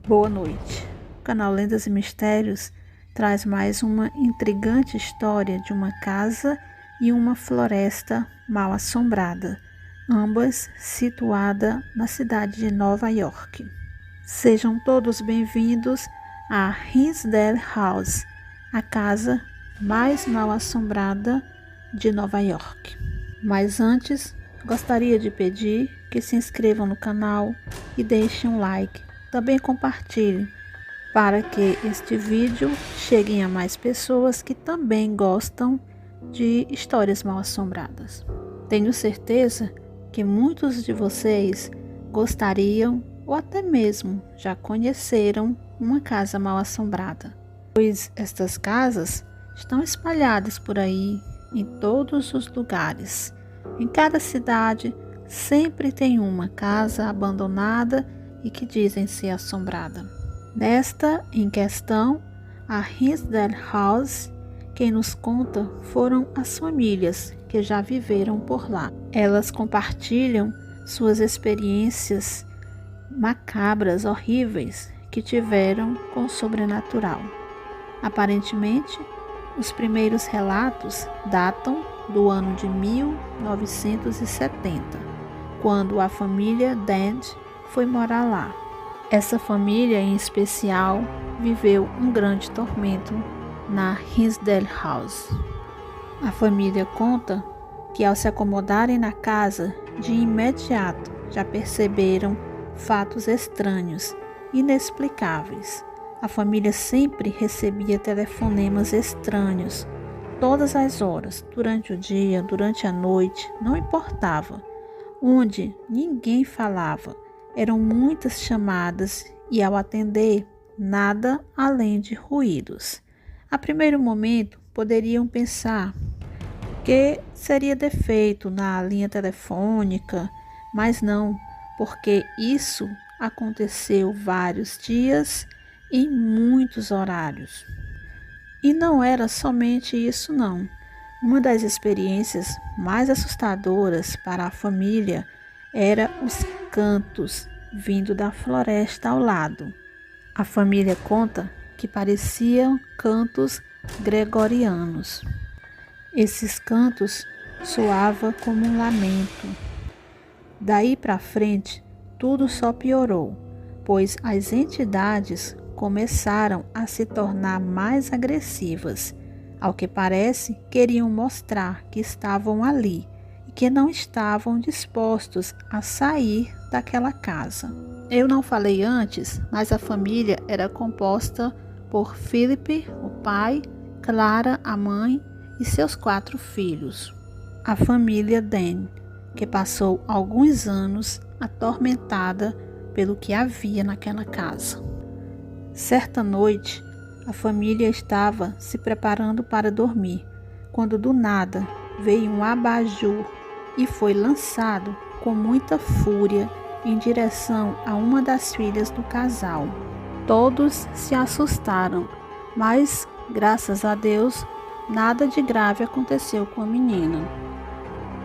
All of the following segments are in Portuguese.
Boa noite. O canal Lendas e Mistérios traz mais uma intrigante história de uma casa e uma floresta mal assombrada, ambas situadas na cidade de Nova York. Sejam todos bem-vindos a Hinsdale House, a casa mais mal assombrada de Nova York. Mas antes, gostaria de pedir que se inscrevam no canal e deixem um like. Também compartilhe para que este vídeo chegue a mais pessoas que também gostam de histórias mal assombradas. Tenho certeza que muitos de vocês gostariam ou até mesmo já conheceram uma casa mal assombrada, pois estas casas estão espalhadas por aí em todos os lugares. Em cada cidade sempre tem uma casa abandonada e que dizem ser assombrada. Nesta em questão, a Hinsdale House, quem nos conta foram as famílias que já viveram por lá. Elas compartilham suas experiências macabras, horríveis, que tiveram com o sobrenatural. Aparentemente, os primeiros relatos datam do ano de 1970, quando a família Dent foi morar lá. Essa família em especial viveu um grande tormento na Hinsdale House. A família conta que ao se acomodarem na casa, de imediato já perceberam fatos estranhos, inexplicáveis. A família sempre recebia telefonemas estranhos, todas as horas, durante o dia, durante a noite, não importava. Onde ninguém falava, eram muitas chamadas e ao atender, nada além de ruídos. A primeiro momento, poderiam pensar que seria defeito na linha telefônica, mas não, porque isso aconteceu vários dias em muitos horários. E não era somente isso não. Uma das experiências mais assustadoras para a família era os cantos vindo da floresta ao lado. A família conta que pareciam cantos gregorianos. Esses cantos soavam como um lamento. Daí para frente, tudo só piorou, pois as entidades começaram a se tornar mais agressivas. Ao que parece, queriam mostrar que estavam ali e que não estavam dispostos a sair daquela casa. Eu não falei antes, mas a família era composta por Philip, o pai, Clara, a mãe, e seus 4 filhos. A família Dan, que passou alguns anos atormentada pelo que havia naquela casa. Certa noite, a família estava se preparando para dormir, quando do nada veio um abajur e foi lançado com muita fúria em direção a uma das filhas do casal. Todos se assustaram, mas, graças a Deus, nada de grave aconteceu com a menina.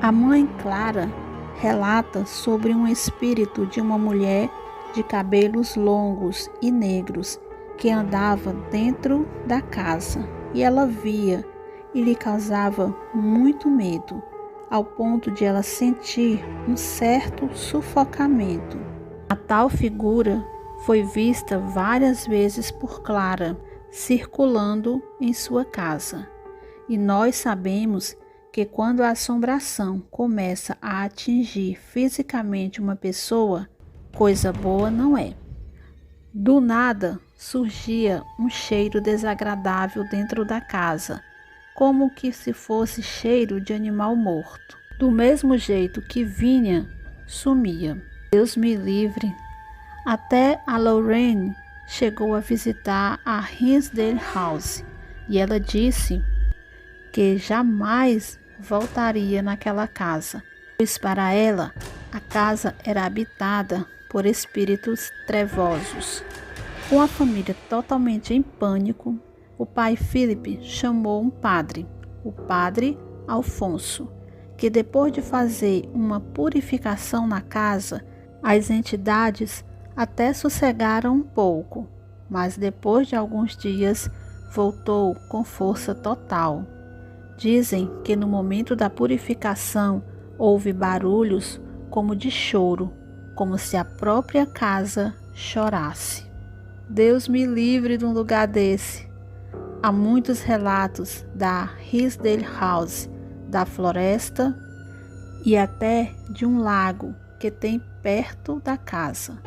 A mãe Clara relata sobre um espírito de uma mulher de cabelos longos e negros que andava dentro da casa e ela via e lhe causava muito medo, ao ponto de ela sentir um certo sufocamento. A tal figura foi vista várias vezes por Clara, circulando em sua casa. E nós sabemos que quando a assombração começa a atingir fisicamente uma pessoa, coisa boa não é. Do nada surgia um cheiro desagradável dentro da casa, como que se fosse cheiro de animal morto. Do mesmo jeito que vinha, sumia. Deus me livre. Até a Lorraine chegou a visitar a Hinsdale House e ela disse que jamais voltaria naquela casa, pois para ela a casa era habitada por espíritos trevosos. Com a família totalmente em pânico, o pai Philip chamou um padre, o padre Alfonso, que depois de fazer uma purificação na casa, as entidades Até sossegaram um pouco, mas depois de alguns dias voltou com força total. Dizem que no momento da purificação houve barulhos como de choro, como se a própria casa chorasse. Deus me livre de um lugar desse. Há muitos relatos da Hinsdale House, da floresta e até de um lago que tem perto da casa.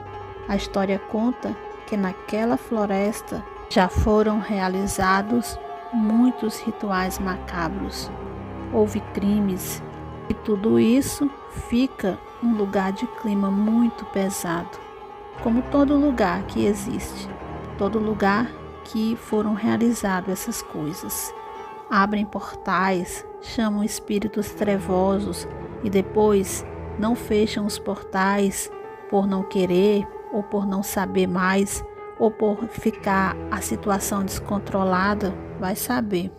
A história conta que naquela floresta já foram realizados muitos rituais macabros. Houve crimes e tudo isso fica um lugar de clima muito pesado. Como todo lugar que existe, todo lugar que foram realizadas essas coisas. Abrem portais, chamam espíritos trevosos e depois não fecham os portais por não querer ou por não saber mais ou por ficar a situação descontrolada, vai saber.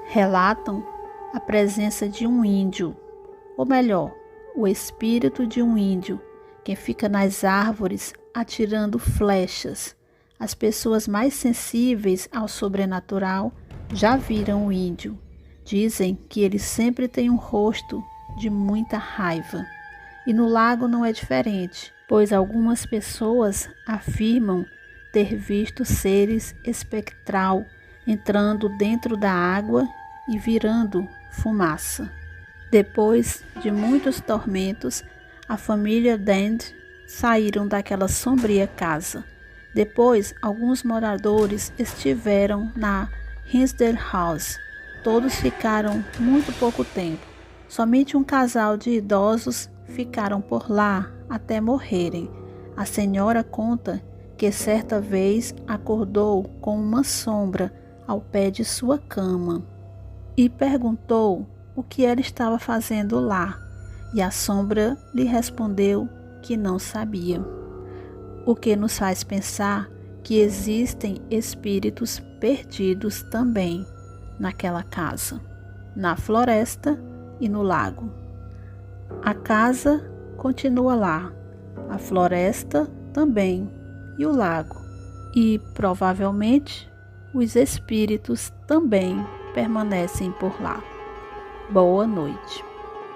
Relatam a presença de um índio, ou melhor, o espírito de um índio que fica nas árvores atirando flechas. As pessoas mais sensíveis ao sobrenatural já viram o índio. Dizem que ele sempre tem um rosto de muita raiva. E no lago não é diferente, pois algumas pessoas afirmam ter visto seres espectral entrando dentro da água e virando fumaça. Depois de muitos tormentos, a família Dand saíram daquela sombria casa. Depois, alguns moradores estiveram na Hinsdale House. Todos ficaram muito pouco tempo. Somente um casal de idosos ficaram por lá até morrerem. A senhora conta que certa vez acordou com uma sombra ao pé de sua cama e perguntou o que ela estava fazendo lá. E a sombra lhe respondeu que não sabia. O que nos faz pensar que existem espíritos perdidos também naquela casa, na floresta e no lago. A casa continua lá, a floresta também e o lago. E provavelmente os espíritos também permanecem por lá. Boa noite.